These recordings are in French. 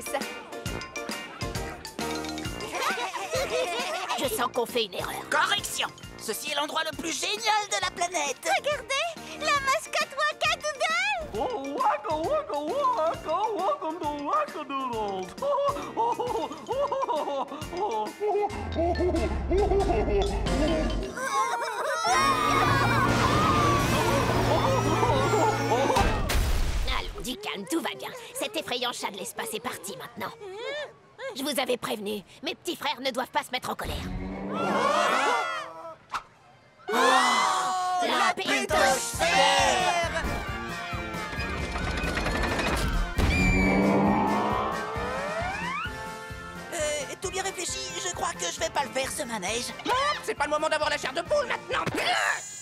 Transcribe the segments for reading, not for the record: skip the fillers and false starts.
ça. Je sens qu'on fait une erreur. Correction! Ceci est l'endroit le plus génial de la planète! Regardez, la mascotte Wackadoodle. Oh, wacka, wacka, wacka, welcome to Wackadoodles. Allons, du calme, tout va bien. Cet effrayant chat de l'espace est parti maintenant. Je vous avais prévenu, mes petits frères ne doivent pas se mettre en colère. La pétosphère! Tout bien réfléchi, je crois que je vais pas le faire ce manège. C'est pas le moment d'avoir la chair de poule maintenant.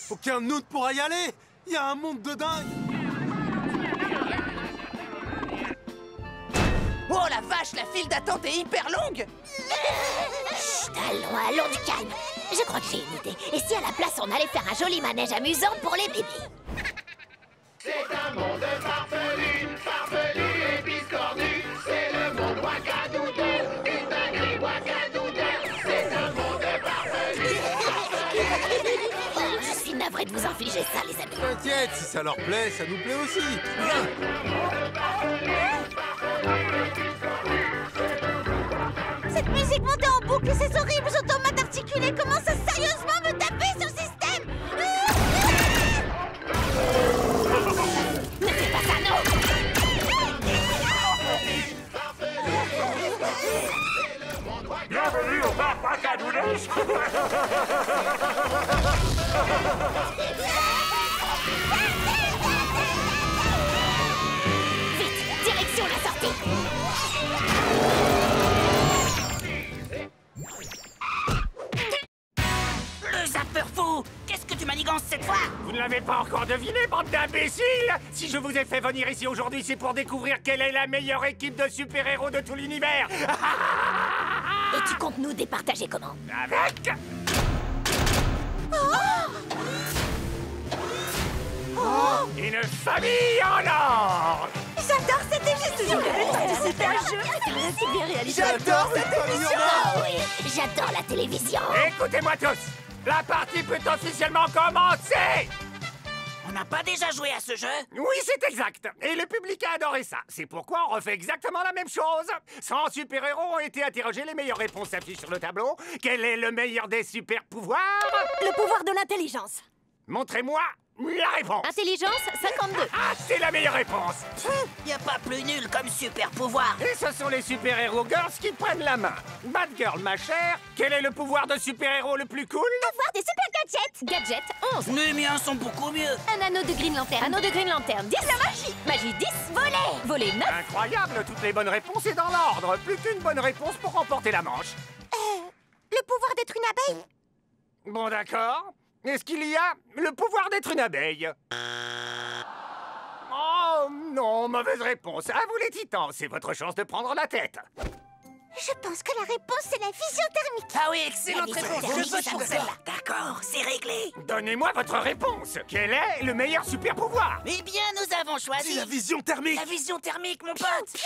Aucun de nous ne pourra y aller. Il y a un monde de dingue. Oh la vache, la file d'attente est hyper longue. Chut, allons, du calme. Je crois que j'ai une idée. Et si à la place on allait faire un joli manège amusant pour les bébés? C'est un monde farfelu, farfelu et biscornu. C'est le monde Wackadoodle, une dinguerie Wackadoodle. C'est un monde farfelu, Je suis navrée de vous infliger ça, les amis. T'inquiète, si ça leur plaît, ça nous plaît aussi. Cette musique montée en boucle et ces horribles automates articulés commencent à sérieusement me taper sur le système. Ne fais pas ça, non! Bienvenue au parc Wackadoodles. Vite, direction la sortie! Le zapper fou! Qu'est-ce que tu manigances cette fois? Vous ne l'avez pas encore deviné, bande d'imbéciles. Si je vous ai fait venir ici aujourd'hui, c'est pour découvrir quelle est la meilleure équipe de super-héros de tout l'univers. Et tu comptes nous départager comment? Avec une famille en or. J'adore cette émission. C'était un jeu. C'est bien réalisé. J'adore cette émission. Oh oui, j'adore la télévision. Écoutez-moi tous, la partie peut officiellement commencer. On n'a pas déjà joué à ce jeu? Oui, c'est exact. Et le public a adoré ça. C'est pourquoi on refait exactement la même chose. 100 super-héros ont été interrogés. Les meilleures réponses s'affichent sur le tableau. Quel est le meilleur des super-pouvoirs? Le pouvoir de l'intelligence. Montrez-moi la réponse. Intelligence 52. Ah, c'est la meilleure réponse. Y a pas plus nul comme super pouvoir. Et ce sont les super-héros girls qui prennent la main. Batgirl, ma chère, quel est le pouvoir de super-héros le plus cool? Avoir des super gadgets. Gadget 11. Les miens sont beaucoup mieux. Un anneau de Green Lantern. Anneau de Green Lantern 10. La magie. Magie 10. Voler. Voler 9. Incroyable, toutes les bonnes réponses et dans l'ordre. Plus qu'une bonne réponse pour remporter la manche. Le pouvoir d'être une abeille. Bon, d'accord. Est-ce qu'il y a le pouvoir d'être une abeille? Oh non, mauvaise réponse. À vous les titans, c'est votre chance de prendre la tête. Je pense que la réponse c'est la vision thermique. Ah oui, excellente La vision réponse. thermique, Je vote ça pour me celle-là. D'accord, c'est réglé. Donnez-moi votre réponse. Quel est le meilleur super pouvoir? Eh bien, nous avons choisi C'est la vision thermique. la vision thermique, mon pote.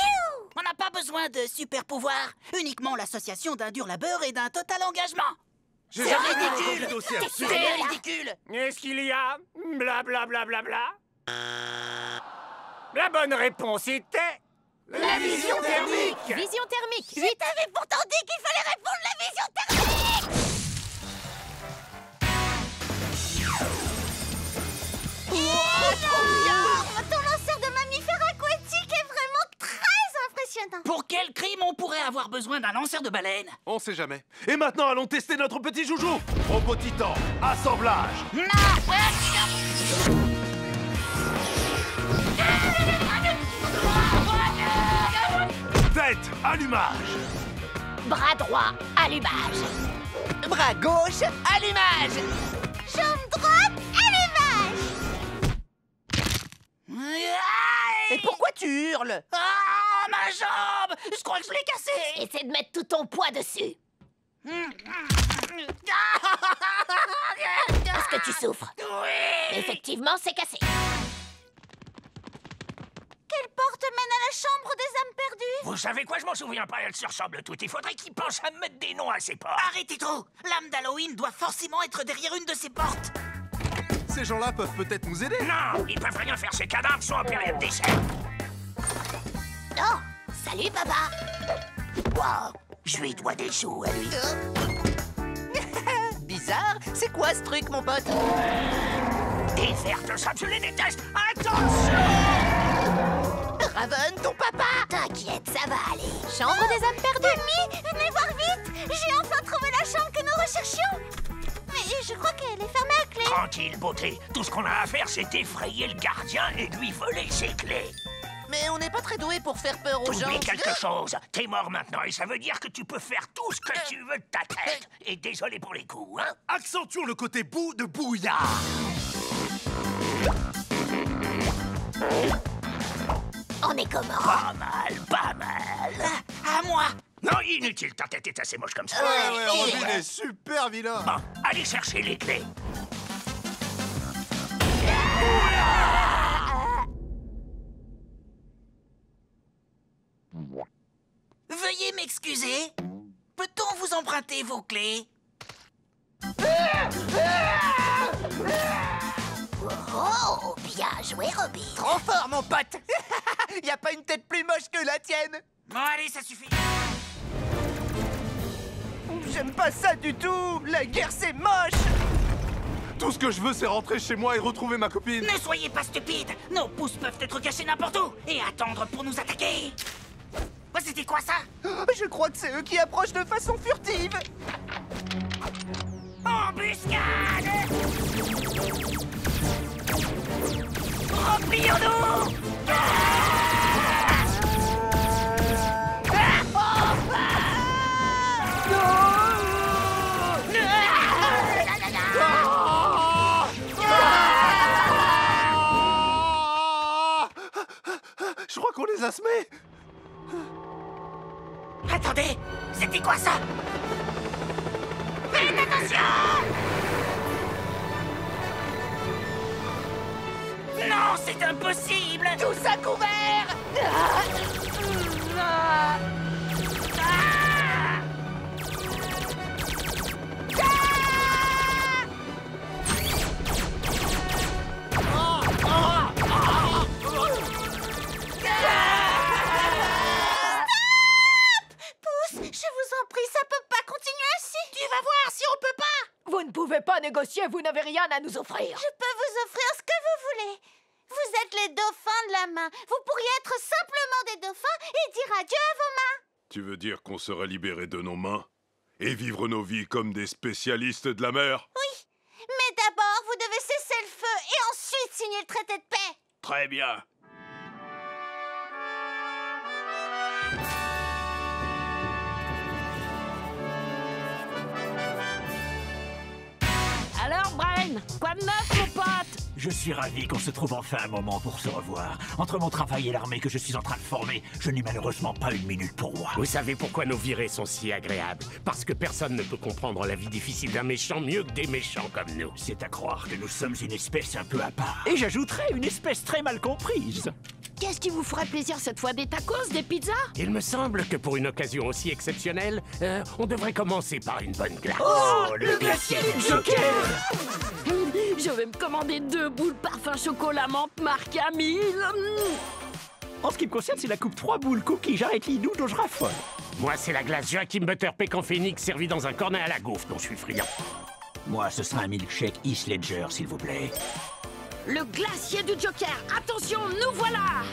On n'a pas besoin de super pouvoir. Uniquement l'association d'un dur labeur et d'un total engagement. C'est ridicule. C'est ridicule. Est-ce qu'il y a blablabla? La bonne réponse était la vision thermique. Vision thermique. Je t'avais pourtant dit qu'il fallait répondre la vision thermique. Ton lanceur de mammifères aquatiques est vraiment très impressionnant. Pour quel crime on pourrait avoir besoin d'un lanceur de baleine? On sait jamais. Et maintenant, allons tester notre petit joujou. Robot Titan, assemblage. Tête, allumage. Bras droit, allumage. Bras gauche, allumage. Jambe droite, allumage. Et pourquoi tu hurles? Ah, ma jambe! Je crois que je l'ai cassée! Essaie de mettre tout ton poids dessus. Est-ce que tu souffres? Oui! Effectivement, c'est cassé. Quelle porte mène à la chambre des âmes perdues? Vous savez quoi, je m'en souviens pas, elles se ressemblent toutes. Il faudrait qu'ils pensent à me mettre des noms à ces portes. Arrêtez trop! L'âme d'Halloween doit forcément être derrière une de ces portes. Ces gens-là peuvent peut-être nous aider. Non, ils peuvent rien faire, ces cadavres sont en période d'essai. Oh, salut, papa. Wow, je lui dois des sous à lui. Bizarre, c'est quoi ce truc, mon pote? Des vertes, ça, je les déteste. Attention! Raven, ton papa! T'inquiète, ça va aller. Chambre des âmes perdues. Mamie, venez voir vite. J'ai enfin trouvé la chambre que nous recherchions. Mais je crois qu'elle est fermée à clé. Tranquille, beauté. Tout ce qu'on a à faire, c'est effrayer le gardien et lui voler ses clés. Mais on n'est pas très doué pour faire peur aux gens. Oublie quelque chose. T'es mort maintenant et ça veut dire que tu peux faire tout ce que tu veux de ta tête. Et désolé pour les coups, hein? Accentuons le côté boue de bouillard. On est comment? Pas mal, pas mal. À moi! Non, inutile, ta tête est assez moche comme ça. Ouais, Robin est super vilain. Bon, allez chercher les clés. Veuillez m'excuser. Peut-on vous emprunter vos clés? Oh, bien joué, Robin. Trop fort, mon pote! Y a pas une tête plus moche que la tienne! Bon, allez, ça suffit. J'aime pas ça du tout! La guerre, c'est moche! Tout ce que je veux, c'est rentrer chez moi et retrouver ma copine. Ne soyez pas stupides! Nos pouces peuvent être cachés n'importe où et attendre pour nous attaquer! Oh, c'était quoi ça? Je crois que c'est eux qui approchent de façon furtive! Embuscade! Replions-nous! Je crois qu'on les a semés. Attendez! C'était quoi ça? Faites attention! Non, c'est impossible! Tous à couvert! Je vous en prie, ça peut pas continuer ainsi. Tu vas voir si on peut pas! Vous ne pouvez pas négocier, vous n'avez rien à nous offrir. Je peux vous offrir ce que vous voulez. Vous êtes les dauphins de la main. Vous pourriez être simplement des dauphins et dire adieu à vos mains. Tu veux dire qu'on serait libérés de nos mains et vivre nos vies comme des spécialistes de la mer? Oui, mais d'abord, vous devez cesser le feu et ensuite signer le traité de paix. Très bien. Alors, Brain, quoi de neuf, mon pote? Je suis ravi qu'on se trouve enfin un moment pour se revoir. Entre mon travail et l'armée que je suis en train de former, je n'ai malheureusement pas une minute pour moi. Vous savez pourquoi nos virées sont si agréables? Parce que personne ne peut comprendre la vie difficile d'un méchant mieux que des méchants comme nous. C'est à croire que nous sommes une espèce un peu à part. Et j'ajouterais une espèce très mal comprise. Qu'est-ce qui vous ferait plaisir cette fois? Des tacos, des pizzas? Il me semble que pour une occasion aussi exceptionnelle, on devrait commencer par une bonne glace. Oh, le glacier du Joker! Je vais me commander 2 boules parfum chocolat menthe marque à 1000. En ce qui me concerne, c'est la coupe 3 boules cookies Jarret Lidou dont je raffole. Moi, c'est la glace Joachim Butter Pécan Phoenix servie dans un cornet à la gaufre dont je suis friand. Moi, ce sera un milkshake Heath Ledger, s'il vous plaît. Le glacier du Joker. Attention, nous voilà.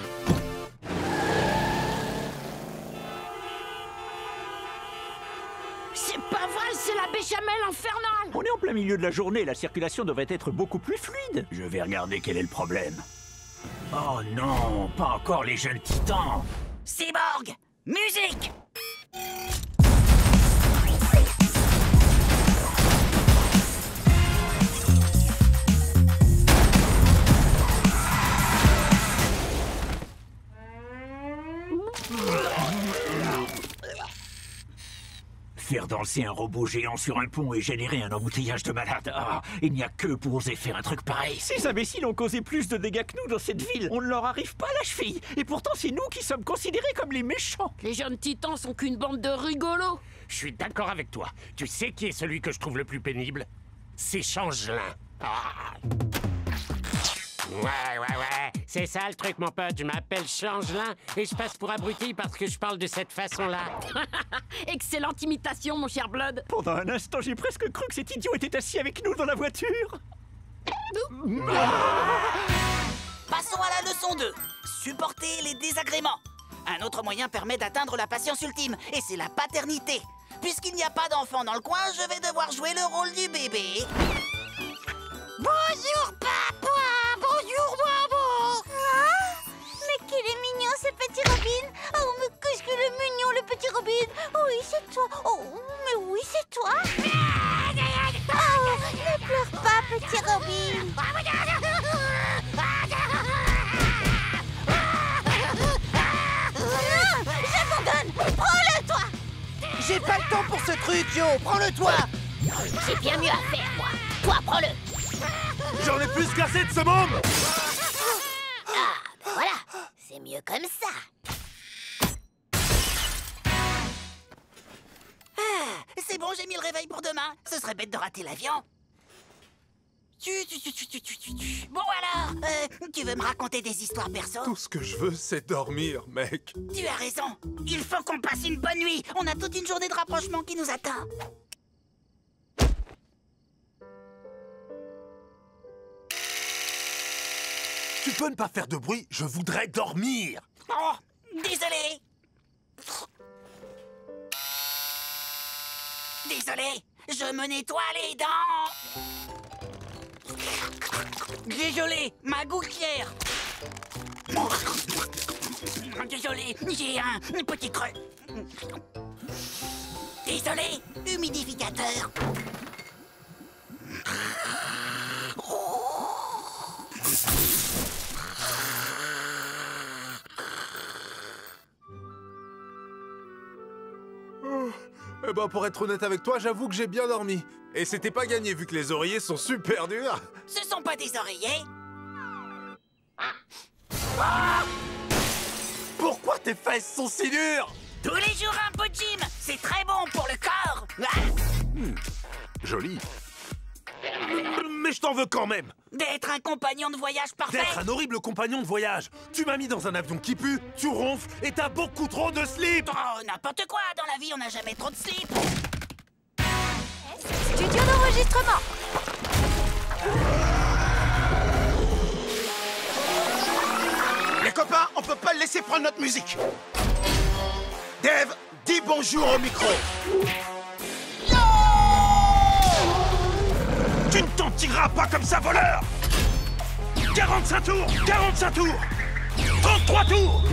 C'est pas vrai, c'est la béchamel infernale. On est en plein milieu de la journée, la circulation devrait être beaucoup plus fluide. Je vais regarder quel est le problème. Oh non, pas encore les jeunes titans. Cyborg! Musique! Faire danser un robot géant sur un pont et générer un embouteillage de malades. Ah, il n'y a que pour oser faire un truc pareil. Ces imbéciles ont causé plus de dégâts que nous dans cette ville. On ne leur arrive pas à la cheville. Et pourtant, c'est nous qui sommes considérés comme les méchants. Les jeunes titans sont qu'une bande de rigolos. Je suis d'accord avec toi. Tu sais qui est celui que je trouve le plus pénible? C'est Changelin. Ah. Ouais. C'est ça le truc, mon pote. Je m'appelle Changelin et je passe pour abruti parce que je parle de cette façon-là. Excellente imitation, mon cher Blood. Pendant un instant, j'ai presque cru que cet idiot était assis avec nous dans la voiture. Passons à la leçon 2. Supporter les désagréments. Un autre moyen permet d'atteindre la patience ultime, et c'est la paternité. Puisqu'il n'y a pas d'enfant dans le coin, je vais devoir jouer le rôle du bébé. Bonjour, papa. Bonjour, maman. Ah, mais qu'il est mignon, ce petit Robin. Oh, mais qu'est-ce qu'il est mignon, le petit Robin. Oui, c'est toi. Oh, mais oui, c'est toi. Oh, ne pleure pas, petit Robin. Non, j'abandonne. Prends-le, toi. J'ai pas le temps pour ce truc, Joe. Prends-le, toi. J'ai bien mieux à faire, moi. Toi, prends-le. J'en ai plus cassé de ce môme. Ah, ben voilà. C'est mieux comme ça. C'est bon, j'ai mis le réveil pour demain. Ce serait bête de rater l'avion. Bon alors, tu veux me raconter des histoires perso? Tout ce que je veux, c'est dormir, mec. Tu as raison. Il faut qu'on passe une bonne nuit. On a toute une journée de rapprochement qui nous attend. Tu peux ne pas faire de bruit, je voudrais dormir. Oh, désolé. Désolé, je me nettoie les dents. Désolé, ma gouttière. Désolé, j'ai un petit creux. Désolé, humidificateur. Eh ben, pour être honnête avec toi, j'avoue que j'ai bien dormi. Et c'était pas gagné vu que les oreillers sont super durs. Ce sont pas des oreillers. Pourquoi tes fesses sont si dures? Tous les jours un peu de gym, c'est très bon pour le corps. Joli. Mais je t'en veux quand même. D'être un compagnon de voyage parfait. D'être un horrible compagnon de voyage. Tu m'as mis dans un avion qui pue, tu ronfles et t'as beaucoup trop de slip. Oh, n'importe quoi, dans la vie on n'a jamais trop de slip. Studio d'enregistrement. Les copains, on peut pas le laisser prendre notre musique. Dave, dis bonjour au micro. Tu ne t'en tireras pas comme ça, voleur! 45 tours! 45 tours! 33 tours!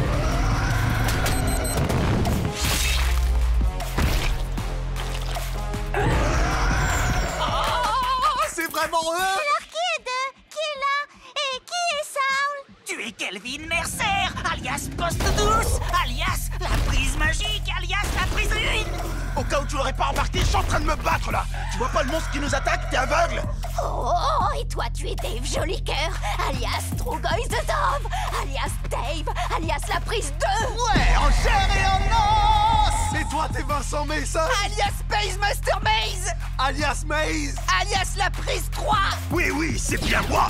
C'est vraiment eux! Alors qui est deux? Qui est là? Et qui est Saul? Tu es Kelvin Mercer, alias Poste Douce, alias la prise magique, alias la prise une. Au cas où tu l'aurais pas remarqué, je suis en train de me battre là. Tu vois pas le monstre qui nous attaque? T'es aveugle? Oh, et toi, tu es Dave Jolicoeur, alias Trougoise de Dove, alias Dave, alias la prise 2. Ouais, en chair et en os. Et toi, t'es Vincent Mason, Alias Space Master Maze, alias Maze, alias la prise 3. Oui, c'est bien moi!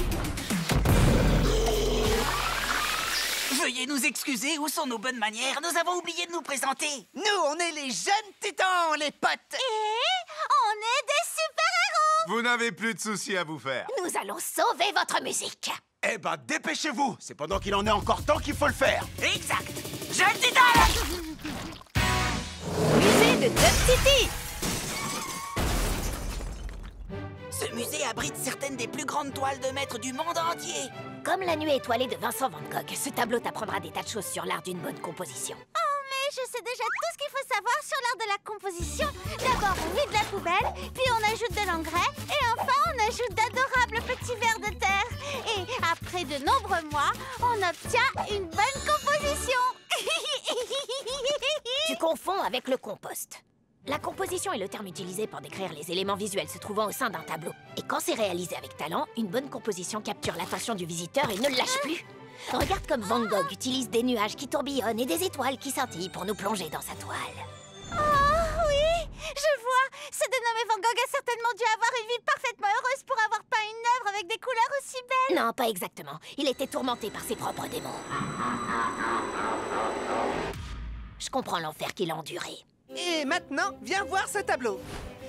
Veuillez nous excuser, où sont nos bonnes manières? Nous avons oublié de nous présenter. Nous, on est les jeunes titans, les potes. Et on est des super-héros. Vous n'avez plus de soucis à vous faire. Nous allons sauver votre musique. Eh ben, dépêchez-vous. C'est pendant qu'il en est encore temps qu'il faut le faire. Exact. Jeune titan. Musée de Dub City. Ce musée abrite certaines des plus grandes toiles de maître du monde entier. Comme la nuit étoilée de Vincent Van Gogh, ce tableau t'apprendra des tas de choses sur l'art d'une bonne composition. Oh, mais je sais déjà tout ce qu'il faut savoir sur l'art de la composition. D'abord, on vide la poubelle, puis on ajoute de l'engrais, et enfin, on ajoute d'adorables petits vers de terre. Et après de nombreux mois, on obtient une bonne composition. Tu confonds avec le compost. La composition est le terme utilisé pour décrire les éléments visuels se trouvant au sein d'un tableau. Et quand c'est réalisé avec talent, une bonne composition capture l'attention du visiteur et ne le lâche plus. Regarde comme Van Gogh utilise des nuages qui tourbillonnent et des étoiles qui scintillent pour nous plonger dans sa toile. Oh oui, je vois. Ce dénommé Van Gogh a certainement dû avoir une vie parfaitement heureuse pour avoir peint une œuvre avec des couleurs aussi belles. Non, pas exactement. Il était tourmenté par ses propres démons. Je comprends l'enfer qu'il a enduré. Et maintenant, viens voir ce tableau.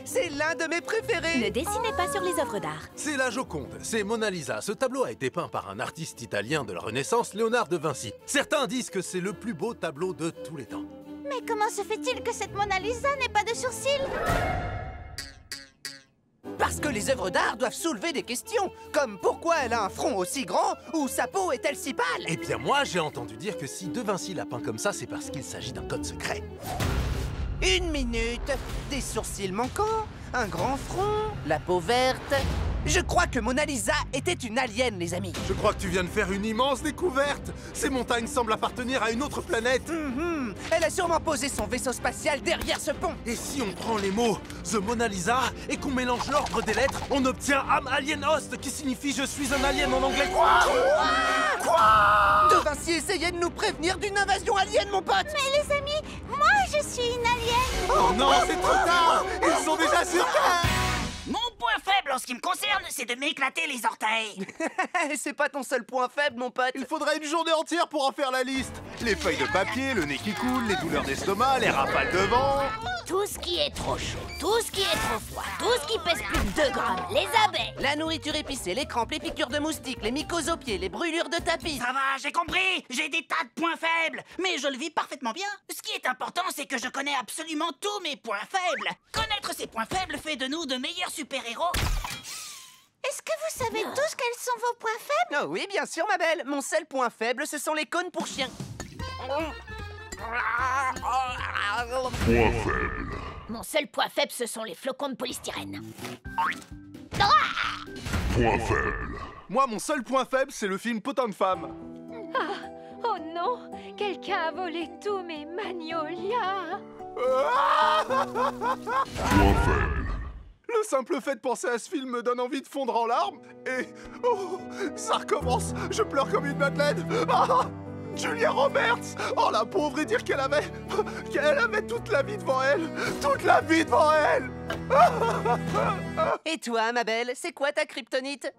C'est l'un de mes préférés. Ne dessinez pas sur les œuvres d'art. C'est la Joconde, c'est Mona Lisa. Ce tableau a été peint par un artiste italien de la Renaissance, Léonard de Vinci. Certains disent que c'est le plus beau tableau de tous les temps. Mais comment se fait-il que cette Mona Lisa n'ait pas de sourcils? Parce que les œuvres d'art doivent soulever des questions, comme pourquoi elle a un front aussi grand ou sa peau est-elle si pâle? Eh bien moi, j'ai entendu dire que si De Vinci l'a peint comme ça, c'est parce qu'il s'agit d'un code secret. 1 minute, des sourcils manquants, un grand front, la peau verte. Je crois que Mona Lisa était une alien, les amis. Je crois que tu viens de faire une immense découverte. Ces montagnes semblent appartenir à une autre planète. Elle a sûrement posé son vaisseau spatial derrière ce pont. Et si on prend les mots The Mona Lisa et qu'on mélange l'ordre des lettres, on obtient Am Alien Host, qui signifie je suis un alien en anglais. Quoi? De Vinci essayait de nous prévenir d'une invasion alien, mon pote. Mais les amis, moi je suis une alien. Oh non, c'est trop tard. Ils sont déjà sur Terre. Mon point faible en ce qui me concerne, c'est de m'éclater les orteils. C'est pas ton seul point faible, mon pote. Il faudrait une journée entière pour en faire la liste. Les feuilles de papier, le nez qui coule, les douleurs d'estomac, les rafales de vent. Tout ce qui est trop chaud, tout ce qui est trop froid, tout ce qui pèse plus de 2 grammes, les abeilles. La nourriture épicée, les crampes, les piqûres de moustiques, les mycoses aux pieds, les brûlures de tapis. Ça va, j'ai compris. J'ai des tas de points faibles, mais je le vis parfaitement bien. Ce qui est important, c'est que je connais absolument tous mes points faibles. Connaître ces points faibles fait de nous de meilleurs super-héros. Est-ce que vous savez tous quels sont vos points faibles? Oh oui, bien sûr, ma belle. Mon seul point faible, ce sont les cônes pour chiens. Point faible. Mon seul point faible, ce sont les flocons de polystyrène. Point faible. Moi, mon seul point faible, c'est le film Potin de femme. Ah, oh non, quelqu'un a volé tous mes magnolias. Point faible. Le simple fait de penser à ce film me donne envie de fondre en larmes. Et... oh, ça recommence. Je pleure comme une madeleine. Ah, Julia Roberts. Oh, la pauvre, et dire qu'elle avait toute la vie devant elle. Toute la vie devant elle. Et toi, ma belle, c'est quoi ta kryptonite?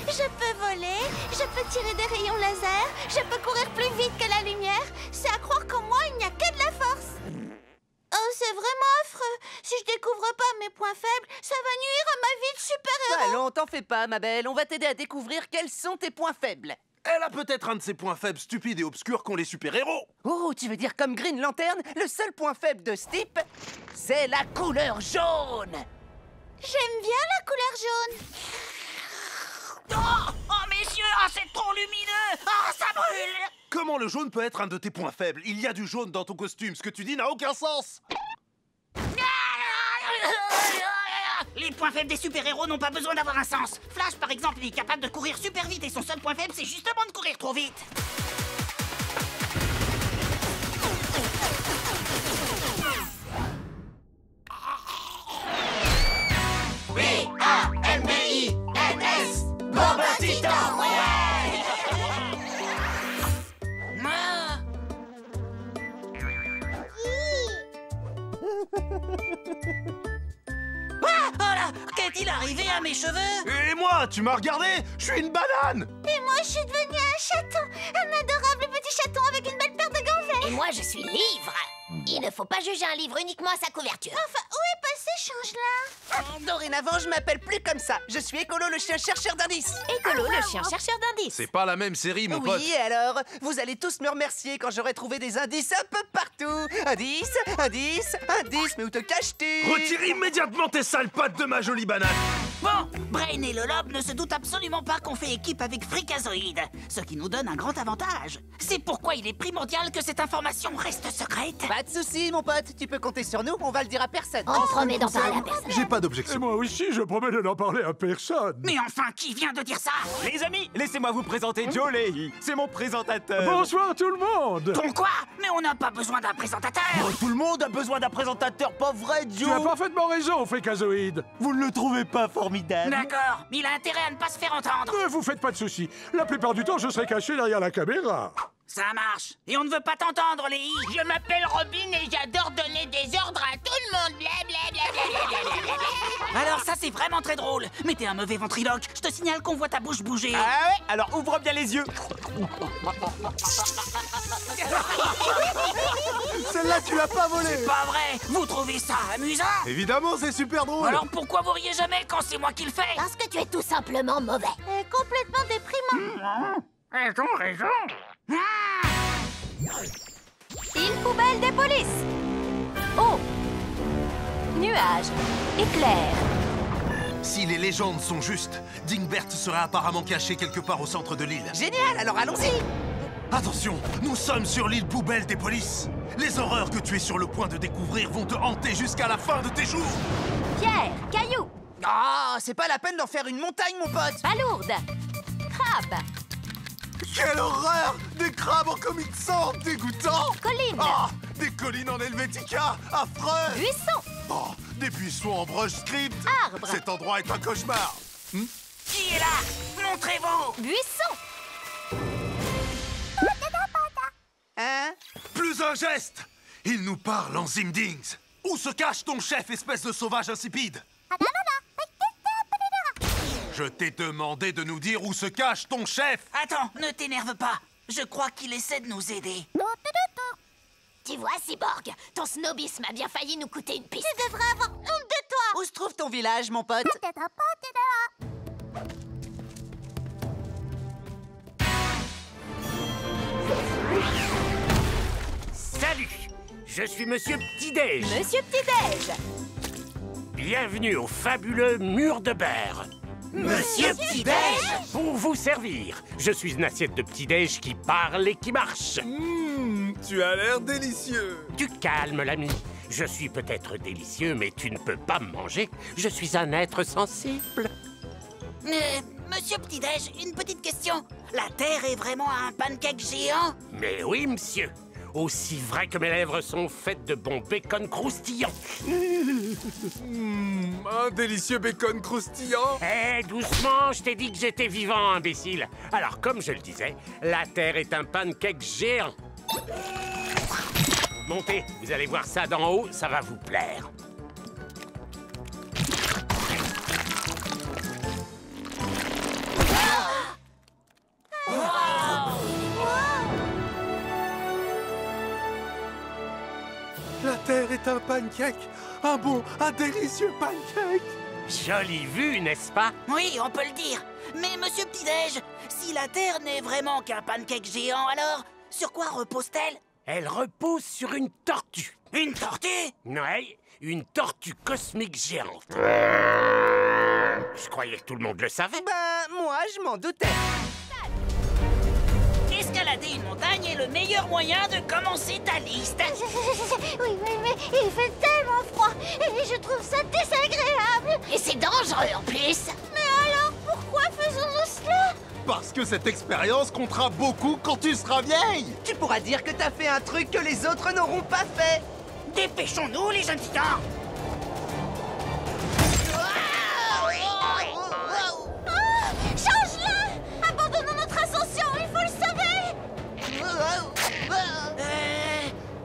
Je peux voler, je peux tirer des rayons laser, je peux courir plus vite que la lumière. C'est à croire qu'en moi, il n'y a que de la force. Oh, c'est vraiment affreux. Si je découvre pas mes points faibles, ça va nuire à ma vie de super-héros. Allons, t'en fais pas, ma belle. On va t'aider à découvrir quels sont tes points faibles. Elle a peut-être un de ces points faibles stupides et obscurs qu'ont les super-héros. Oh, tu veux dire comme Green Lantern? Le seul point faible de Stipe, c'est la couleur jaune. J'aime bien la couleur jaune. Oh, messieurs, c'est trop lumineux. Oh, ça brûle. Comment le jaune peut être un de tes points faibles? Il y a du jaune dans ton costume. Ce que tu dis n'a aucun sens. Les points faibles des super-héros n'ont pas besoin d'avoir un sens. Flash, par exemple, il est capable de courir super vite et son seul point faible, c'est justement de courir trop vite. B-A-M-B-I-N-S Boba Titan, ouais. Ah, oh là, qu'est-il arrivé à mes cheveux? Et moi, tu m'as regardé? Je suis une banane. Et moi, je suis devenue un chaton. Un adorable petit chaton avec une belle paire de gants verts. Et moi, je suis livre. Il ne faut pas juger un livre uniquement à sa couverture. Enfin, où est passé Changelin? Dorénavant, je m'appelle plus comme ça. Je suis Écolo, le chien chercheur d'indices. Écolo, le chien chercheur d'indices. C'est pas la même série, mon pote. Oui, alors, vous allez tous me remercier quand j'aurai trouvé des indices un peu partout. Indice, indice, indice, mais où te caches-tu? Retire immédiatement tes sales pattes de ma jolie banane. Bon, Brain et le Lobe ne se doutent absolument pas qu'on fait équipe avec Freakazoid, ce qui nous donne un grand avantage. C'est pourquoi il est primordial que cette information reste secrète. Pas de soucis, mon pote, tu peux compter sur nous, on va le dire à personne. On promet d'en parler à personne. J'ai pas d'objection. Et moi aussi, je promets de n'en parler à personne. Mais enfin, qui vient de dire ça? Les amis, laissez-moi vous présenter Joe Leahy. C'est mon présentateur. Bonsoir tout le monde. Ton quoi? Mais on n'a pas besoin d'un présentateur. Tout le monde a besoin d'un présentateur, pas vrai, Joe? Tu as parfaitement raison, Freakazoid. Vous ne le trouvez pas formidable? D'accord, mais il a intérêt à ne pas se faire entendre. Ne vous faites pas de soucis. La plupart du temps, je serai caché derrière la caméra. Ça marche. Et on ne veut pas t'entendre, Léhi. Je m'appelle Robin et j'adore donner des ordres à tout le monde. Alors ça, c'est vraiment très drôle. Mais t'es un mauvais ventriloque. Je te signale qu'on voit ta bouche bouger. Ah ouais? Alors ouvre bien les yeux. Celle-là, tu l'as pas volée. C'est pas vrai. Vous trouvez ça amusant? Évidemment, c'est super drôle. Alors pourquoi vous riez jamais quand c'est moi qui le fais? Parce que tu es tout simplement mauvais. Et complètement déprimant. Elles ont raison. Île poubelle des polices. Eau. Nuages. Éclair. Si les légendes sont justes, Dingbert serait apparemment caché quelque part au centre de l'île. Génial, alors allons-y. Attention, nous sommes sur l'île poubelle des polices. Les horreurs que tu es sur le point de découvrir vont te hanter jusqu'à la fin de tes jours. Pierre. Caillou. Ah, c'est pas la peine d'en faire une montagne, mon pote. Palourde. Crabe. Quelle horreur! Des crabes en comic sans, dégoûtant! Colline. Ah! Des collines en Helvetica, affreux! Buisson. Oh, des buissons en brush script! Arbre. Cet endroit est un cauchemar! Qui est là? Montrez-vous. Buisson. Hein? Plus un geste! Il nous parle en Zimdings. Où se cache ton chef, espèce de sauvage insipide? Je t'ai demandé de nous dire où se cache ton chef! Attends, ne t'énerve pas. Je crois qu'il essaie de nous aider. Tu vois, Cyborg, ton snobisme a bien failli nous coûter une piste. Tu devrais avoir honte de toi. Où se trouve ton village, mon pote? Salut, je suis Monsieur Petit-Déj. Monsieur Petit-Déj. Bienvenue au fabuleux Mur de Berre. Monsieur Petit-Déj? Pour vous servir, je suis une assiette de petit-déj qui parle et qui marche. Tu as l'air délicieux. Du calme, l'ami. Je suis peut-être délicieux, mais tu ne peux pas me manger. Je suis un être sensible. Monsieur Petit-Déj, une petite question. La Terre est vraiment un pancake géant? Mais oui, monsieur. Aussi vrai que mes lèvres sont faites de bon bacon croustillant. Un délicieux bacon croustillant. Eh, doucement, je t'ai dit que j'étais vivant, imbécile. Alors, comme je le disais, la Terre est un pancake géant. Montez, vous allez voir ça d'en haut, ça va vous plaire. La Terre est un pancake. Un délicieux pancake. Jolie vue, n'est-ce pas? Oui, on peut le dire. Mais Monsieur Petit-Déj, si la Terre n'est vraiment qu'un pancake géant, alors sur quoi repose-t-elle? Elle repose sur une tortue. Une tortue? Ouais, une tortue cosmique géante. Je croyais que tout le monde le savait. Ben, moi, je m'en doutais. Escalader une montagne est le meilleur moyen de commencer ta liste. Oui, mais il fait tellement froid et je trouve ça désagréable. Et c'est dangereux en plus. Mais alors, pourquoi faisons-nous cela? Parce que cette expérience comptera beaucoup quand tu seras vieille. Tu pourras dire que t'as fait un truc que les autres n'auront pas fait. Dépêchons-nous, les jeunes titans. Change-la! Abandonnons notre ascension, il faut le sauver!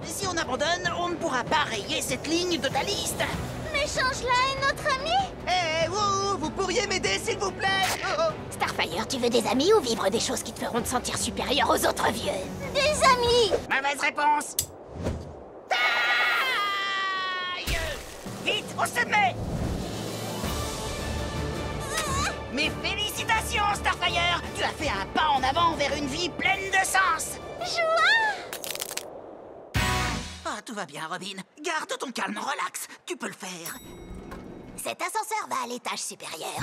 Si on abandonne, on ne pourra pas rayer cette ligne de ta liste. Mais change-la est notre ami! Eh, vous pourriez m'aider, s'il vous plaît? Starfire, tu veux des amis ou vivre des choses qui te feront te sentir supérieur aux autres vieux? Des amis! Mauvaise réponse. Taille! Vite, au sommet! Mes félicitations, Starfire! Tu as fait un pas en avant vers une vie pleine de sens! Joie! Ah, tout va bien, Robin. Garde ton calme, relax. Tu peux le faire. Cet ascenseur va à l'étage supérieur.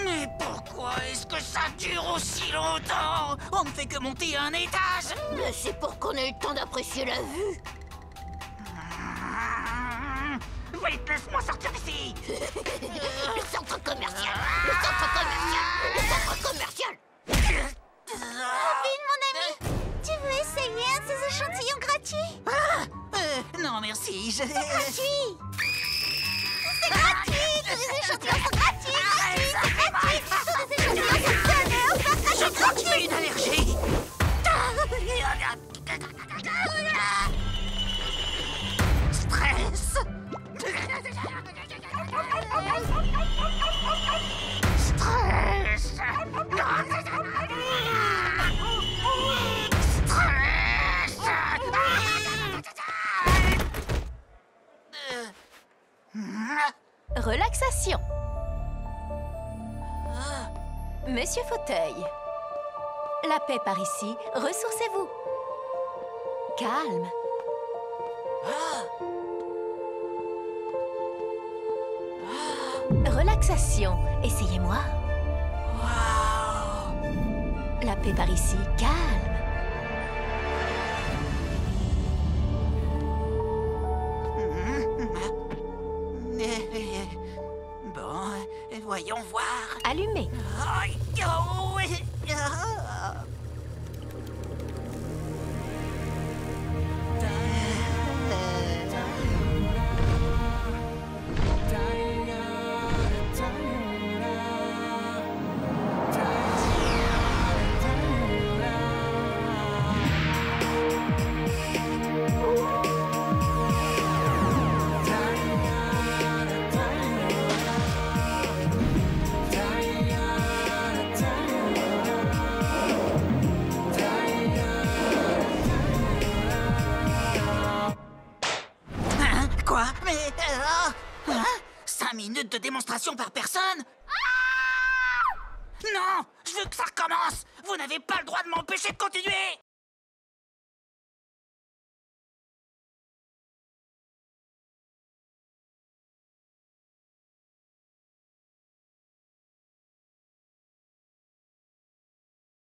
Mais pourquoi est-ce que ça dure aussi longtemps? On ne fait que monter un étage. Mais c'est pour qu'on ait eu le temps d'apprécier la vue. Vite, laisse-moi sortir d'ici. Le centre commercial. Le centre commercial. Le centre commercial. Robin, mon ami, tu veux essayer un de ces échantillons gratuits? Non, merci. C'est gratuit. C'est gratuit. Tous les échantillons sont gratuits. C'est gratuit. Tous les échantillons sont donnés. Je crois que tu as une allergie. Stress. Relaxation. Monsieur Fauteuil. La paix par ici, ressourcez-vous. Calme. Relaxation, essayez-moi. La paix par ici, calme. Bon, voyons voir. Allumez. Quoi? Mais... 5 minutes de démonstration par personne? Non! Je veux que ça recommence! Vous n'avez pas le droit de m'empêcher de continuer!